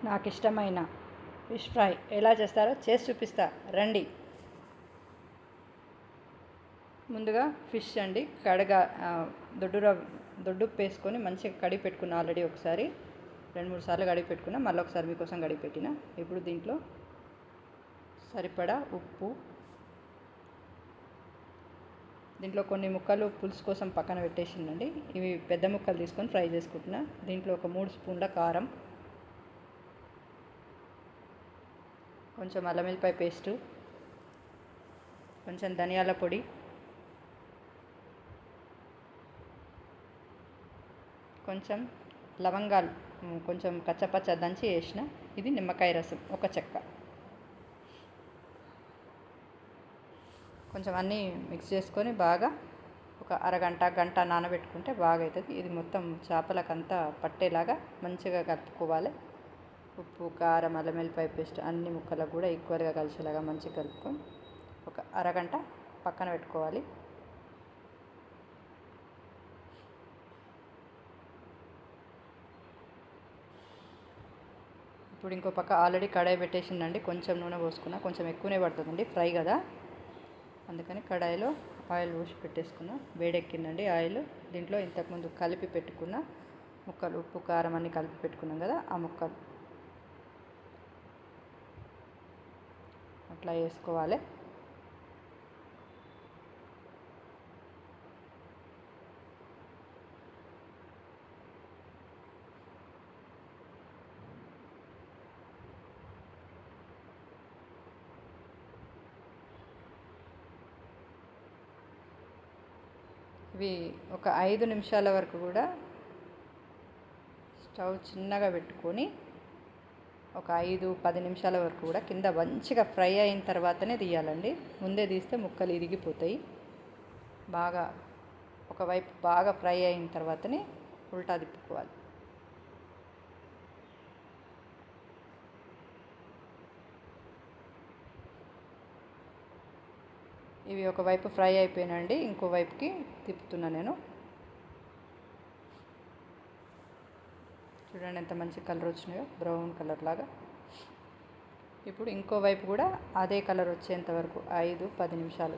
నాకు ఇష్టమైన fish fry ఎలా చేస్తారో చేసి చూపిస్తా రండి. ముందుగా ఫిష్ అండి దొడ్డుప్పు వేసుకొని మంచిగా కడిగి పెట్టుకున్నా. ఆల్రెడీ ఒకసారి 2-3 సార్లు కడిగి పెట్టుకున్నా. మళ్ళీ ఒకసారి మీకోసం కడిగి పెట్టిన. ఇప్పుడు దీంట్లో సరిపడా ఉప్పు, దీంట్లో కొన్ని ముక్కలు పులుసు కోసం పక్కన పెట్టేసిందండి. ఇవి పెద్ద ముక్కలు తీసుకొని ఫ్రై చేసుకుంటున్నా. దీంట్లో ఒక 3 స్పూన్ల కారం, కొంచెం అల్లం వెల్లిపాయ పేస్టు, కొంచెం ధనియాల పొడి, కొంచెం లవంగాలు కొంచెం కచ్చపచ్చ దంచి వేసిన. ఇది నిమ్మకాయ రసం ఒక చెక్క. కొంచెం అన్నీ మిక్స్ చేసుకొని బాగా ఒక గంట నానబెట్టుకుంటే బాగా అవుతుంది. ఇది మొత్తం చేపలకంతా పట్టేలాగా మంచిగా కలుపుకోవాలి. ఉప్పు, కారం, అల్లం వెల్లిపాయ పేస్ట్ అన్ని ముక్కలకు కూడా ఈక్వల్గా కలిసేలాగా మంచిగా కలుపుకొని ఒక అరగంట పక్కన పెట్టుకోవాలి. ఇప్పుడు ఇంకో పక్క ఆల్రెడీ కడాయి పెట్టేసిందండి. కొంచెం నూనె పోసుకున్నా. కొంచెం ఎక్కువనే పడుతుందండి ఫ్రై కదా, అందుకని కడాయిలో ఆయిల్ పోసి పెట్టేసుకున్నా. వేడెక్కిందండి ఆయిల్. దీంట్లో ఇంతకుముందు కలిపి పెట్టుకున్న ముక్కలు, ఉప్పు కారం అన్నీ కలిపి పెట్టుకున్నాం కదా, ఆ ముక్కలు అట్లా వేసుకోవాలి. ఇవి ఒక 5 నిమిషాల వరకు కూడా స్టవ్ చిన్నగా పెట్టుకొని ఒక 5-10 నిమిషాల వరకు కూడా కింద మంచిగా ఫ్రై అయిన తర్వాతనే తీయాలండి. ముందే తీస్తే ముక్కలు ఇరిగిపోతాయి. బాగా ఒకవైపు బాగా ఫ్రై అయిన తర్వాతనే ఉల్టా తిప్పుకోవాలి. ఇవి ఒకవైపు ఫ్రై అయిపోయినండి. ఇంకోవైపుకి తిప్పుతున్నా నేను. చూడండి ఎంత మంచి కలర్ వచ్చినాయో, బ్రౌన్ కలర్ లాగా. ఇప్పుడు ఇంకోవైపు కూడా అదే కలర్ వచ్చేంత వరకు 5-10 నిమిషాలు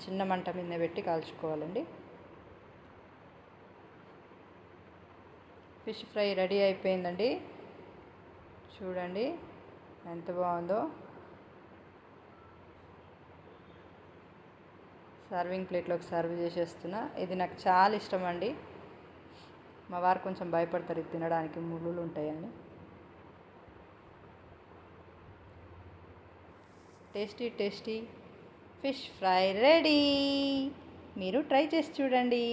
చిన్న మంట మీద పెట్టి కాల్చుకోవాలండి. ఫిష్ ఫ్రై రెడీ అయిపోయిందండి. చూడండి ఎంత బాగుందో. సర్వింగ్ ప్లేట్లోకి సర్వ్ చేసేస్తున్నా. ఇది నాకు చాలా ఇష్టం అండి. మా వారు కొంచెం భయపడతారు ఇది తినడానికి, ముళ్ళులు ఉంటాయని. Tasty tasty fish fry ready. మీరు ట్రై చేసి చూడండి.